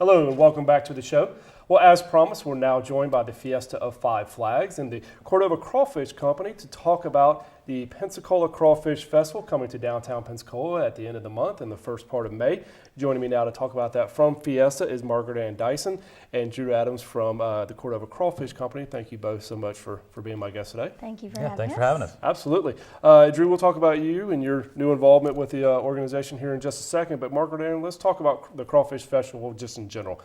Hello and welcome back to the show. Well, as promised, we're now joined by the Fiesta of Five Flags and the Cordova Crawfish Company to talk about the Pensacola Crawfish Festival coming to downtown Pensacola at the end of the month and the first part of May. Joining me now to talk about that from Fiesta is Margaret-Anne Dyson and Drew Adams from the Cordova Crawfish Company. Thank you both so much for being my guest today. Thank you for having us. Thanks for having us. Absolutely. Drew, we'll talk about you and your new involvement with the organization here in just a second. But Margaret-Anne, let's talk about the Crawfish Festival just in general.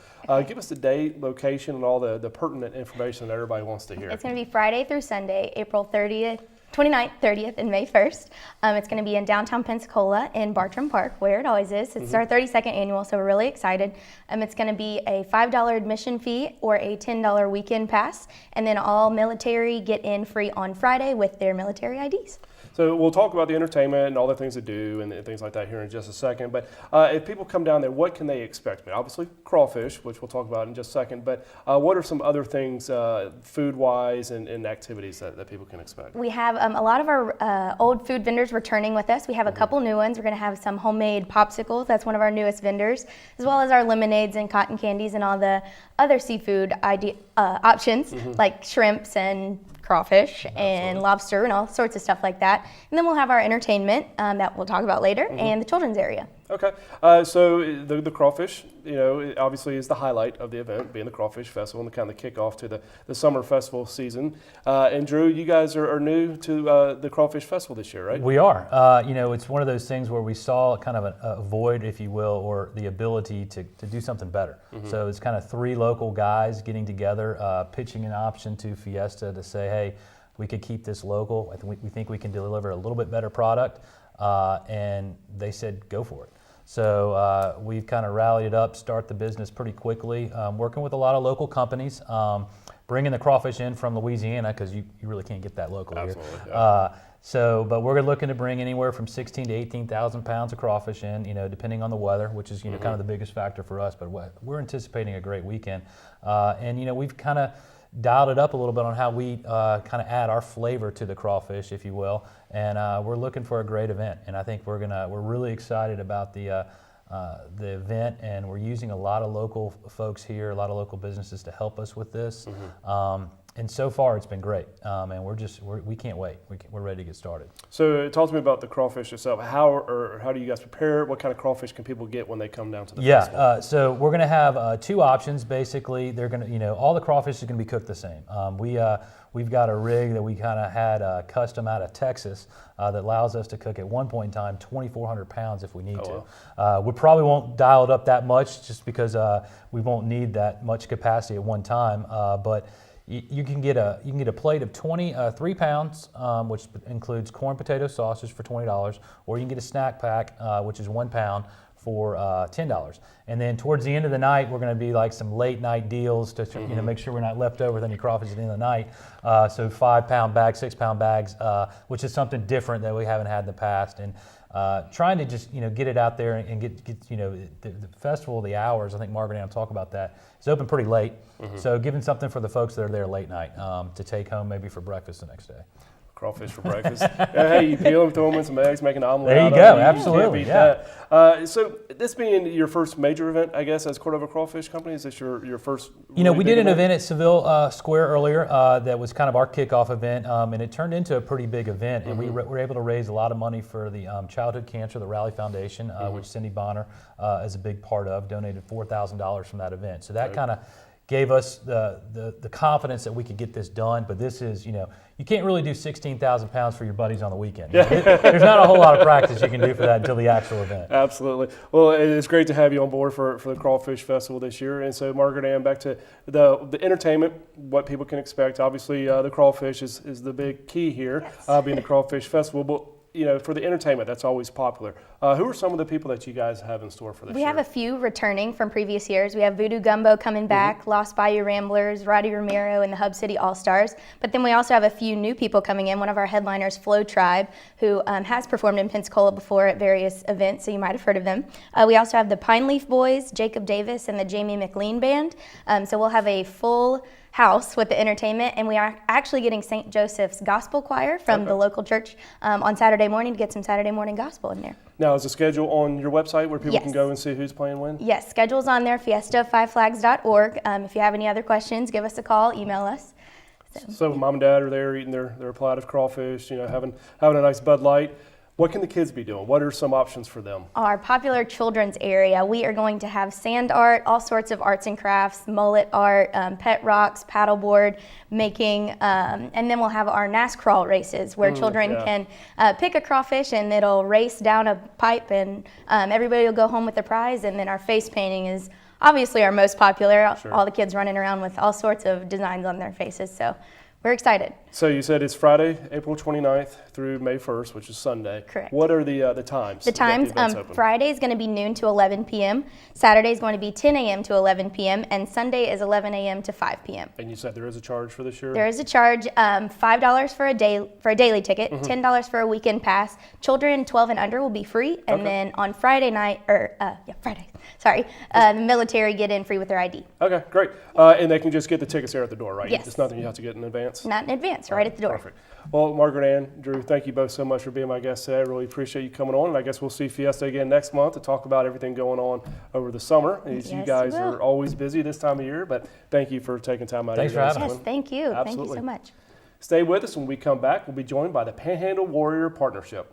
Give us the date, location, and all the pertinent information that everybody wants to hear. It's going to be Friday through Sunday, April 30th. 29th, 30th, and May 1st. It's going to be in downtown Pensacola in Bartram Park, where it always is. It's our 32nd annual, so we're really excited. It's going to be a $5 admission fee or a $10 weekend pass, and then all military get in free on Friday with their military IDs. So we'll talk about the entertainment and all the things to do and things like that here in just a second. But if people come down there, what can they expect? I mean, obviously, crawfish, which we'll talk about in just a second. But what are some other things, food-wise and activities that people can expect? We have a lot of our old food vendors returning with us. We have a couple new ones. We're going to have some homemade popsicles. That's one of our newest vendors, as well as our lemonades and cotton candies and all the other seafood options like shrimps and crawfish and lobster and all sorts of stuff like that. And then we'll have our entertainment that we'll talk about later and the children's area. Okay, so the crawfish, it obviously is the highlight of the event, being the Crawfish Festival and the kind of kickoff to the summer festival season. And Drew, you guys are new to the Crawfish Festival this year, right? We are. It's one of those things where we saw kind of a void, if you will, or the ability to do something better. So it's kind of three local guys getting together, pitching an option to Fiesta to say, hey, we could keep this local. We think we can deliver a little bit better product. And they said, go for it. So we've kind of rallied it up, start the business pretty quickly, working with a lot of local companies, bringing the crawfish in from Louisiana because you really can't get that local here. Yeah. But we're looking to bring anywhere from 16 to 18,000 pounds of crawfish in, depending on the weather, which is kind of the biggest factor for us. But we're anticipating a great weekend, and we've kind of dialed it up a little bit on how we kind of add our flavor to the crawfish, if you will, and we're looking for a great event. And I think we're really excited about the event, and we're using a lot of local folks here, a lot of local businesses to help us with this. And so far, it's been great, and we can't wait. We're ready to get started. So talk to me about the crawfish itself. How do you guys prepare? What kind of crawfish can people get when they come down to the festival? So we're going to have two options. Basically, they're going to, all the crawfish are going to be cooked the same. We've got a rig that we kind of had custom out of Texas that allows us to cook at one point in time 2,400 pounds if we need to. Wow. We probably won't dial it up that much just because we won't need that much capacity at one time. But you can get a plate of 3 pounds, which includes corn potato sausage for $20, or you can get a snack pack, which is 1 pound for $10. And then towards the end of the night, we're going to be like some late night deals to make sure we're not left over with any crawfish at the end of the night. So 5-pound bags, 6-pound bags, which is something different that we haven't had in the past. And trying to just get it out there and get the festival, the hours. I think Margaret-Anne will talk about that. It's open pretty late, so giving something for the folks that are there late night to take home maybe for breakfast the next day. Crawfish for breakfast. Hey, you peel them, throw them in some eggs, make an omelet. There you go. Absolutely. Yeah. So this being your first major event, I guess, as Cordova Crawfish Company, is this your first? Really we did an event at Seville Square earlier that was kind of our kickoff event, and it turned into a pretty big event. And we were able to raise a lot of money for the Childhood Cancer, the Rally Foundation, which Cindy Bonner is a big part of, donated $4,000 from that event. So that kind of gave us the confidence that we could get this done. But this is, you can't really do 16,000 pounds for your buddies on the weekend. There's not a whole lot of practice you can do for that until the actual event. Absolutely. Well, it's great to have you on board for the Crawfish Festival this year. And so, Margaret-Anne, back to the entertainment, what people can expect. Obviously, the crawfish is the big key here, being the Crawfish Festival. But for the entertainment, that's always popular. Who are some of the people that you guys have in store for this year? We have a few returning from previous years. We have Voodoo Gumbo coming back, Lost Bayou Ramblers, Roddy Romero, and the Hub City All-Stars. But then we also have a few new people coming in. One of our headliners, Flow Tribe, who has performed in Pensacola before at various events, so you might have heard of them. We also have the Pine Leaf Boys, Jacob Davis, and the Jamie McLean Band. So we'll have a full house with the entertainment, and we are actually getting St. Joseph's Gospel Choir from the local church on Saturday morning to get some Saturday morning gospel in there. Now, is the schedule on your website where people can Yes. go and see who's playing when? Yes, schedule's on there, fiesta5flags.org. If you have any other questions, give us a call, email us. So mom and dad are there eating their platter of crawfish, having a nice Bud Light. What can the kids be doing? What are some options for them? Our popular children's area, we are going to have sand art, all sorts of arts and crafts, mullet art, pet rocks, paddleboard making, and then we'll have our NASCAR races where children can pick a crawfish and it'll race down a pipe and everybody will go home with a prize. And then our face painting is obviously our most popular. Sure. All the kids running around with all sorts of designs on their faces. So we're excited. So you said it's Friday, April 29th through May 1st, which is Sunday. Correct. What are the times? The that times, event's open? Friday is going to be noon to 11 p.m. Saturday is going to be 10 a.m. to 11 p.m. and Sunday is 11 a.m. to 5 p.m. And you said there is a charge for this year? There is a charge, $5 for a daily ticket, $10 for a weekend pass. Children 12 and under will be free, and Okay. then on Friday, the military get in free with their ID. Okay, great. And they can just get the tickets there at the door, right? Yes. It's nothing you have to get in advance? Not in advance, right at the door. Perfect. Well, Margaret-Anne, Drew, thank you both so much for being my guests today. I really appreciate you coming on, and I guess we'll see Fiesta again next month to talk about everything going on over the summer. As Yes, you we guys will. are always busy this time of year, but thank you for taking time out Thanks of your for day. having Yes, thank you. Thank you Absolutely. so much. Stay with us. When we come back, we'll be joined by the Panhandle Warrior Partnership.